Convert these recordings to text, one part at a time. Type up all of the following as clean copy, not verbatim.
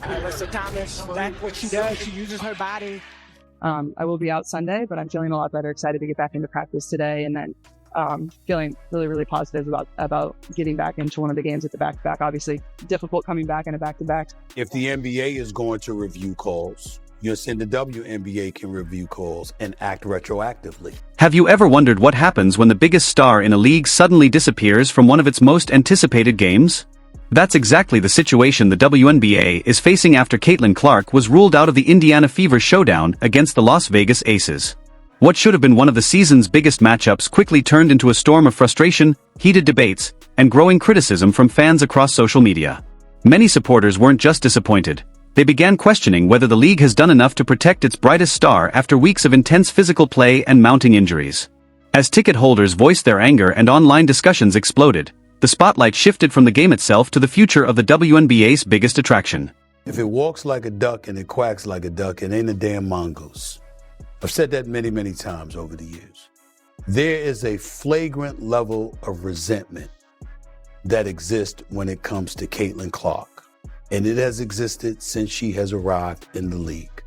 Alyssa Thomas, that's what she does. She uses her body. I will be out Sunday, but I'm feeling a lot better, excited to get back into practice today, and then feeling really, really positive about getting back into one of the games at the back-to-back. Obviously, difficult coming back in a back-to-back. If the NBA is going to review calls, you're saying the WNBA can review calls and act retroactively. Have you ever wondered what happens when the biggest star in a league suddenly disappears from one of its most anticipated games? That's exactly the situation the WNBA is facing after Caitlin Clark was ruled out of the Indiana Fever showdown against the Las Vegas Aces. What should have been one of the season's biggest matchups quickly turned into a storm of frustration, heated debates, and growing criticism from fans across social media. Many supporters weren't just disappointed. They began questioning whether the league has done enough to protect its brightest star after weeks of intense physical play and mounting injuries. As ticket holders voiced their anger and online discussions exploded, the spotlight shifted from the game itself to the future of the WNBA's biggest attraction. If it walks like a duck and it quacks like a duck, it ain't a damn mongoose. I've said that many, many times over the years. There is a flagrant level of resentment that exists when it comes to Caitlin Clark. And it has existed since she has arrived in the league.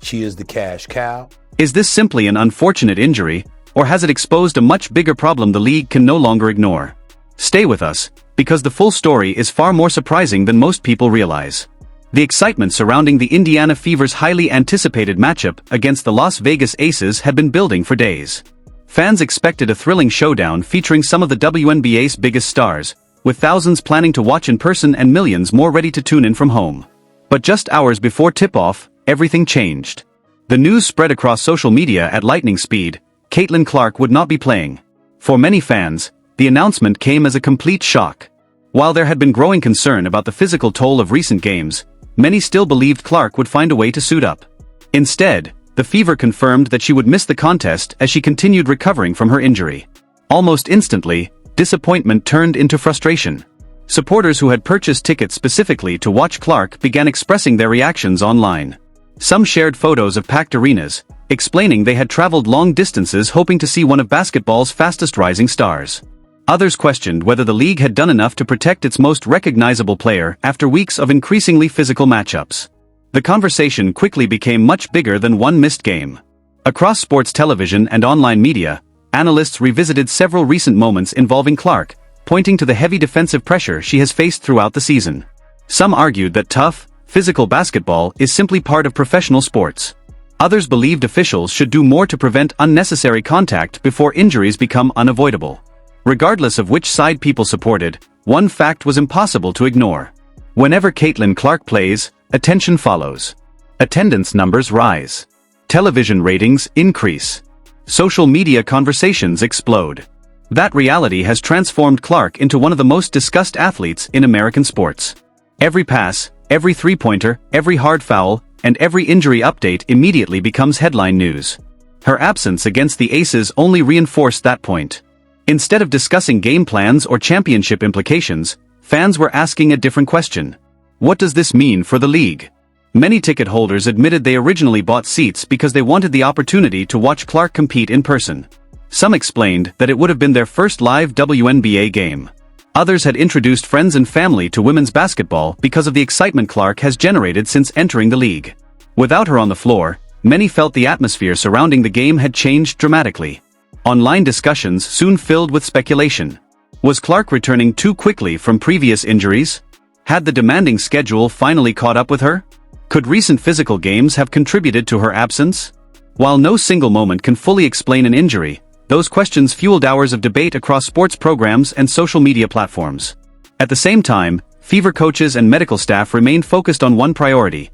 She is the cash cow. Is this simply an unfortunate injury, or has it exposed a much bigger problem the league can no longer ignore? Stay with us, because the full story is far more surprising than most people realize. The excitement surrounding the Indiana Fever's highly anticipated matchup against the Las Vegas Aces had been building for days. Fans expected a thrilling showdown featuring some of the WNBA's biggest stars, with thousands planning to watch in person and millions more ready to tune in from home. But just hours before tip-off, everything changed. The news spread across social media at lightning speed. Caitlin Clark would not be playing. For many fans, the announcement came as a complete shock. While there had been growing concern about the physical toll of recent games, many still believed Clark would find a way to suit up. Instead, the Fever confirmed that she would miss the contest as she continued recovering from her injury. Almost instantly, disappointment turned into frustration. Supporters who had purchased tickets specifically to watch Clark began expressing their reactions online. Some shared photos of packed arenas, explaining they had traveled long distances hoping to see one of basketball's fastest rising stars. Others questioned whether the league had done enough to protect its most recognizable player after weeks of increasingly physical matchups. The conversation quickly became much bigger than one missed game. Across sports television and online media, analysts revisited several recent moments involving Clark, pointing to the heavy defensive pressure she has faced throughout the season. Some argued that tough, physical basketball is simply part of professional sports. Others believed officials should do more to prevent unnecessary contact before injuries become unavoidable. Regardless of which side people supported, one fact was impossible to ignore. Whenever Caitlin Clark plays, attention follows. Attendance numbers rise. Television ratings increase. Social media conversations explode. That reality has transformed Clark into one of the most discussed athletes in American sports. Every pass, every three-pointer, every hard foul, and every injury update immediately becomes headline news. Her absence against the Aces only reinforced that point. Instead of discussing game plans or championship implications, fans were asking a different question. What does this mean for the league? Many ticket holders admitted they originally bought seats because they wanted the opportunity to watch Clark compete in person. Some explained that it would have been their first live WNBA game. Others had introduced friends and family to women's basketball because of the excitement Clark has generated since entering the league. Without her on the floor, many felt the atmosphere surrounding the game had changed dramatically. Online discussions soon filled with speculation. Was Clark returning too quickly from previous injuries? Had the demanding schedule finally caught up with her? Could recent physical games have contributed to her absence? While no single moment can fully explain an injury, those questions fueled hours of debate across sports programs and social media platforms. At the same time, Fever coaches and medical staff remained focused on one priority: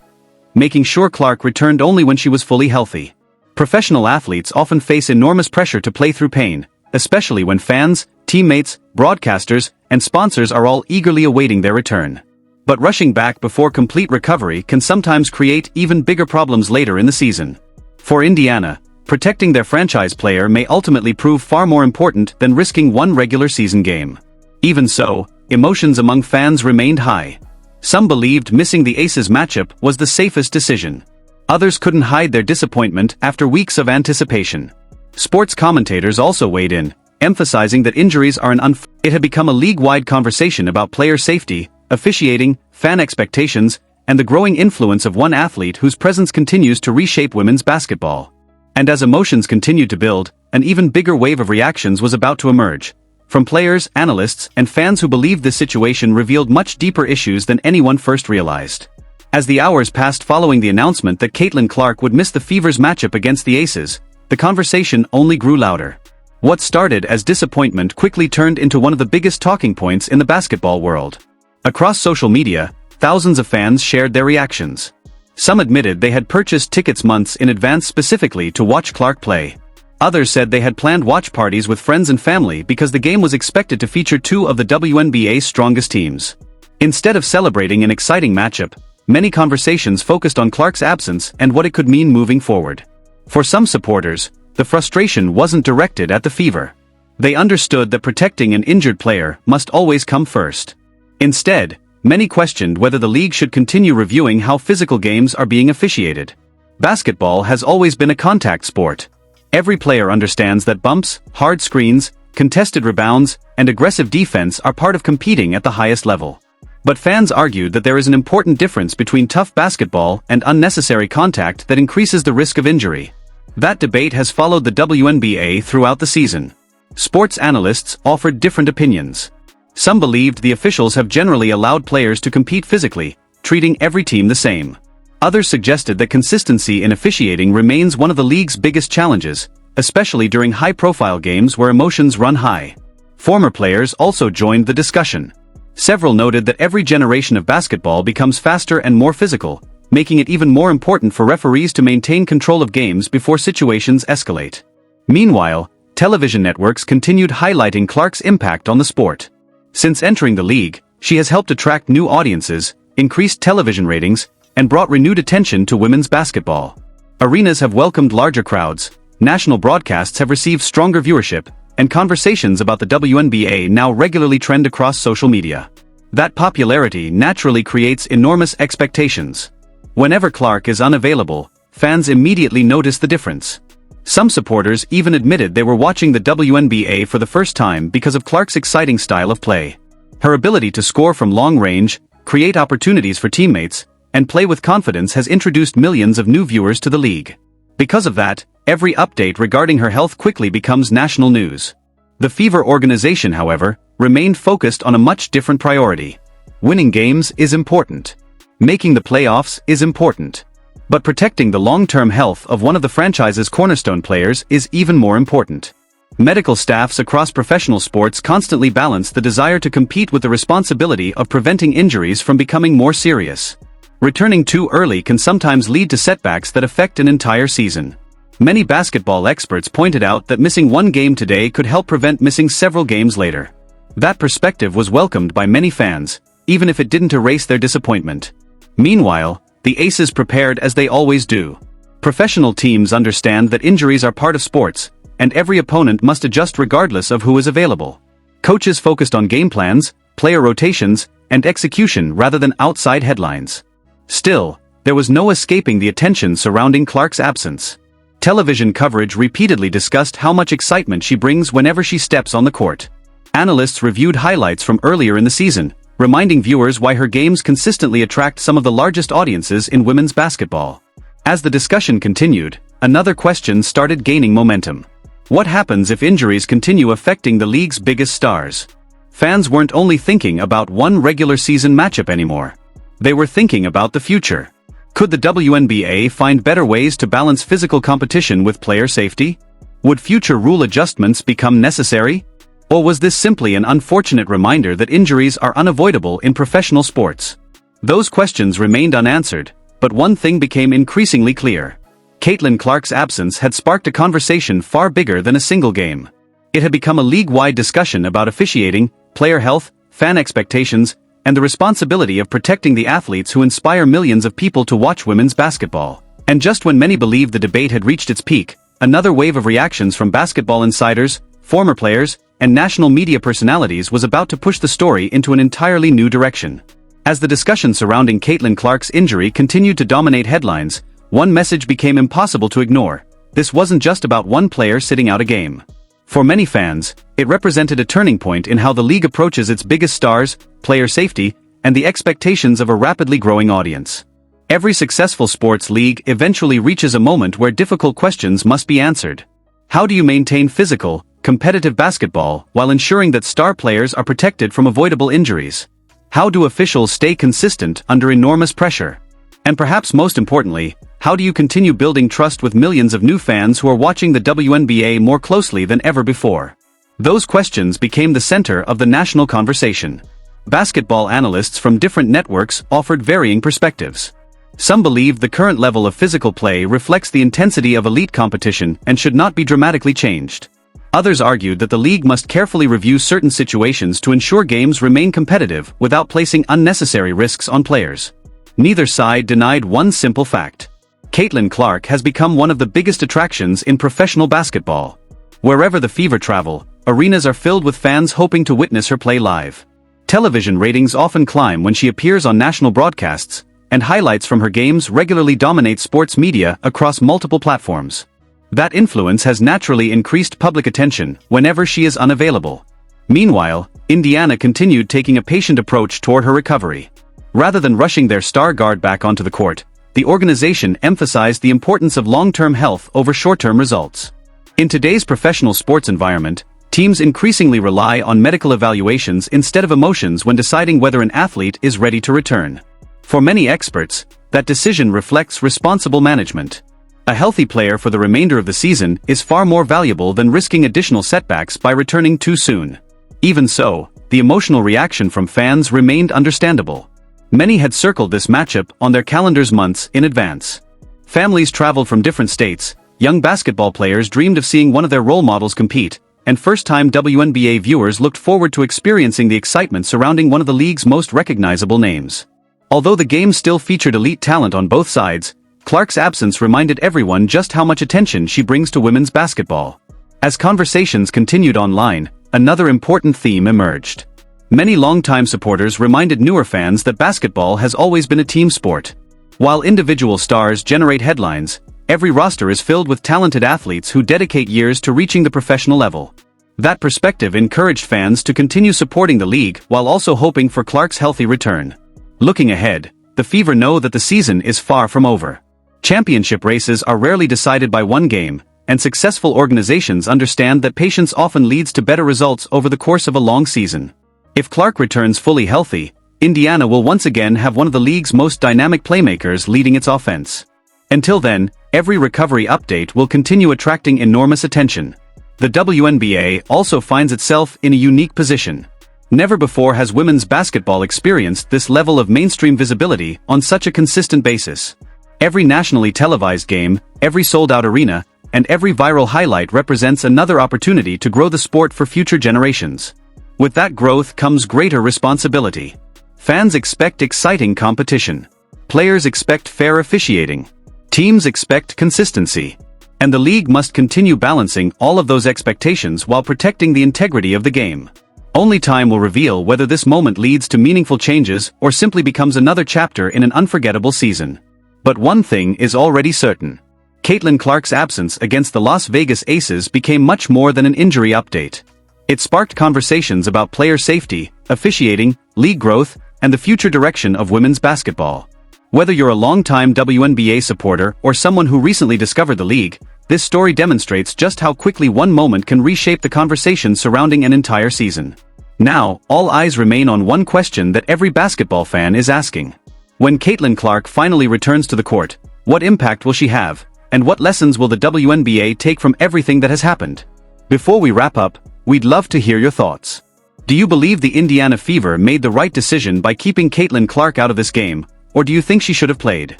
making sure Clark returned only when she was fully healthy. Professional athletes often face enormous pressure to play through pain, especially when fans, teammates, broadcasters, and sponsors are all eagerly awaiting their return. But rushing back before complete recovery can sometimes create even bigger problems later in the season. For Indiana, protecting their franchise player may ultimately prove far more important than risking one regular season game. Even so, emotions among fans remained high. Some believed missing the Aces matchup was the safest decision. Others couldn't hide their disappointment after weeks of anticipation. Sports commentators also weighed in, emphasizing that injuries are It had become a league-wide conversation about player safety, officiating, fan expectations, and the growing influence of one athlete whose presence continues to reshape women's basketball. And as emotions continued to build, an even bigger wave of reactions was about to emerge. From players, analysts, and fans who believed this situation revealed much deeper issues than anyone first realized. As the hours passed following the announcement that Caitlin Clark would miss the Fever's matchup against the Aces, the conversation only grew louder. What started as disappointment quickly turned into one of the biggest talking points in the basketball world. Across social media, thousands of fans shared their reactions. Some admitted they had purchased tickets months in advance specifically to watch Clark play. Others said they had planned watch parties with friends and family because the game was expected to feature two of the WNBA's strongest teams. Instead of celebrating an exciting matchup, many conversations focused on Clark's absence and what it could mean moving forward. For some supporters, the frustration wasn't directed at the Fever. They understood that protecting an injured player must always come first. Instead, many questioned whether the league should continue reviewing how physical games are being officiated. Basketball has always been a contact sport. Every player understands that bumps, hard screens, contested rebounds, and aggressive defense are part of competing at the highest level. But fans argued that there is an important difference between tough basketball and unnecessary contact that increases the risk of injury. That debate has followed the WNBA throughout the season. Sports analysts offered different opinions. Some believed the officials have generally allowed players to compete physically, treating every team the same. Others suggested that consistency in officiating remains one of the league's biggest challenges, especially during high-profile games where emotions run high. Former players also joined the discussion. Several noted that every generation of basketball becomes faster and more physical, making it even more important for referees to maintain control of games before situations escalate. Meanwhile, television networks continued highlighting Clark's impact on the sport. Since entering the league, she has helped attract new audiences, increased television ratings, and brought renewed attention to women's basketball. Arenas have welcomed larger crowds, national broadcasts have received stronger viewership, and conversations about the WNBA now regularly trend across social media. That popularity naturally creates enormous expectations. Whenever Clark is unavailable, fans immediately notice the difference. Some supporters even admitted they were watching the WNBA for the first time because of Clark's exciting style of play. Her ability to score from long range, create opportunities for teammates, and play with confidence has introduced millions of new viewers to the league. Because of that, every update regarding her health quickly becomes national news. The Fever organization, however, remained focused on a much different priority. Winning games is important. Making the playoffs is important. But protecting the long-term health of one of the franchise's cornerstone players is even more important. Medical staffs across professional sports constantly balance the desire to compete with the responsibility of preventing injuries from becoming more serious. Returning too early can sometimes lead to setbacks that affect an entire season. Many basketball experts pointed out that missing one game today could help prevent missing several games later. That perspective was welcomed by many fans, even if it didn't erase their disappointment. Meanwhile, the Aces prepared as they always do. Professional teams understand that injuries are part of sports, and every opponent must adjust regardless of who is available. Coaches focused on game plans, player rotations, and execution rather than outside headlines. Still, there was no escaping the attention surrounding Clark's absence. Television coverage repeatedly discussed how much excitement she brings whenever she steps on the court. Analysts reviewed highlights from earlier in the season, reminding viewers why her games consistently attract some of the largest audiences in women's basketball. As the discussion continued, another question started gaining momentum. What happens if injuries continue affecting the league's biggest stars? Fans weren't only thinking about one regular season matchup anymore. They were thinking about the future. Could the WNBA find better ways to balance physical competition with player safety? Would future rule adjustments become necessary? Or was this simply an unfortunate reminder that injuries are unavoidable in professional sports? Those questions remained unanswered, but one thing became increasingly clear. Caitlin Clark's absence had sparked a conversation far bigger than a single game. It had become a league-wide discussion about officiating, player health, fan expectations, and the responsibility of protecting the athletes who inspire millions of people to watch women's basketball. And just when many believed the debate had reached its peak, another wave of reactions from basketball insiders, former players, and national media personalities was about to push the story into an entirely new direction. As the discussion surrounding Caitlin Clark's injury continued to dominate headlines, one message became impossible to ignore. This wasn't just about one player sitting out a game. For many fans, it represented a turning point in how the league approaches its biggest stars, player safety, and the expectations of a rapidly growing audience. Every successful sports league eventually reaches a moment where difficult questions must be answered. How do you maintain physical, competitive basketball while ensuring that star players are protected from avoidable injuries? How do officials stay consistent under enormous pressure? And perhaps most importantly, how do you continue building trust with millions of new fans who are watching the WNBA more closely than ever before? Those questions became the center of the national conversation. Basketball analysts from different networks offered varying perspectives. Some believed the current level of physical play reflects the intensity of elite competition and should not be dramatically changed. Others argued that the league must carefully review certain situations to ensure games remain competitive without placing unnecessary risks on players. Neither side denied one simple fact. Caitlin Clark has become one of the biggest attractions in professional basketball. Wherever the Fever travel, arenas are filled with fans hoping to witness her play live. Television ratings often climb when she appears on national broadcasts, and highlights from her games regularly dominate sports media across multiple platforms. That influence has naturally increased public attention whenever she is unavailable. Meanwhile, Indiana continued taking a patient approach toward her recovery. Rather than rushing their star guard back onto the court, the organization emphasized the importance of long-term health over short-term results. In today's professional sports environment, teams increasingly rely on medical evaluations instead of emotions when deciding whether an athlete is ready to return. For many experts, that decision reflects responsible management. A healthy player for the remainder of the season is far more valuable than risking additional setbacks by returning too soon. Even so, the emotional reaction from fans remained understandable. Many had circled this matchup on their calendars months in advance. Families traveled from different states, young basketball players dreamed of seeing one of their role models compete, and first-time WNBA viewers looked forward to experiencing the excitement surrounding one of the league's most recognizable names. Although the game still featured elite talent on both sides, Clark's absence reminded everyone just how much attention she brings to women's basketball. As conversations continued online, another important theme emerged. Many longtime supporters reminded newer fans that basketball has always been a team sport. While individual stars generate headlines, every roster is filled with talented athletes who dedicate years to reaching the professional level. That perspective encouraged fans to continue supporting the league while also hoping for Clark's healthy return. Looking ahead, the Fever know that the season is far from over. Championship races are rarely decided by one game, and successful organizations understand that patience often leads to better results over the course of a long season. If Clark returns fully healthy, Indiana will once again have one of the league's most dynamic playmakers leading its offense. Until then, every recovery update will continue attracting enormous attention. The WNBA also finds itself in a unique position. Never before has women's basketball experienced this level of mainstream visibility on such a consistent basis. Every nationally televised game, every sold-out arena, and every viral highlight represents another opportunity to grow the sport for future generations. With that growth comes greater responsibility. Fans expect exciting competition. Players expect fair officiating. Teams expect consistency. And the league must continue balancing all of those expectations while protecting the integrity of the game. Only time will reveal whether this moment leads to meaningful changes or simply becomes another chapter in an unforgettable season. But one thing is already certain. Caitlin Clark's absence against the Las Vegas Aces became much more than an injury update. It sparked conversations about player safety, officiating, league growth, and the future direction of women's basketball. Whether you're a longtime WNBA supporter or someone who recently discovered the league, this story demonstrates just how quickly one moment can reshape the conversation surrounding an entire season. Now, all eyes remain on one question that every basketball fan is asking. When Caitlin Clark finally returns to the court, what impact will she have, and what lessons will the WNBA take from everything that has happened? Before we wrap up, we'd love to hear your thoughts. Do you believe the Indiana Fever made the right decision by keeping Caitlin Clark out of this game, or do you think she should have played?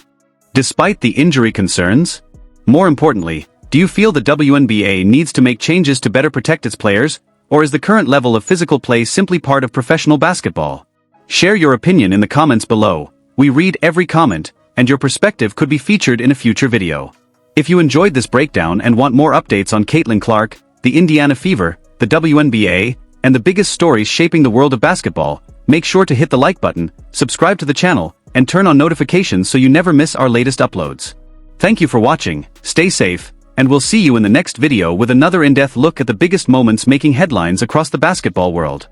Despite the injury concerns? More importantly, do you feel the WNBA needs to make changes to better protect its players, or is the current level of physical play simply part of professional basketball? Share your opinion in the comments below. We read every comment, and your perspective could be featured in a future video. If you enjoyed this breakdown and want more updates on Caitlin Clark, the Indiana Fever, the WNBA, and the biggest stories shaping the world of basketball, make sure to hit the like button, subscribe to the channel, and turn on notifications so you never miss our latest uploads. Thank you for watching, stay safe, and we'll see you in the next video with another in-depth look at the biggest moments making headlines across the basketball world.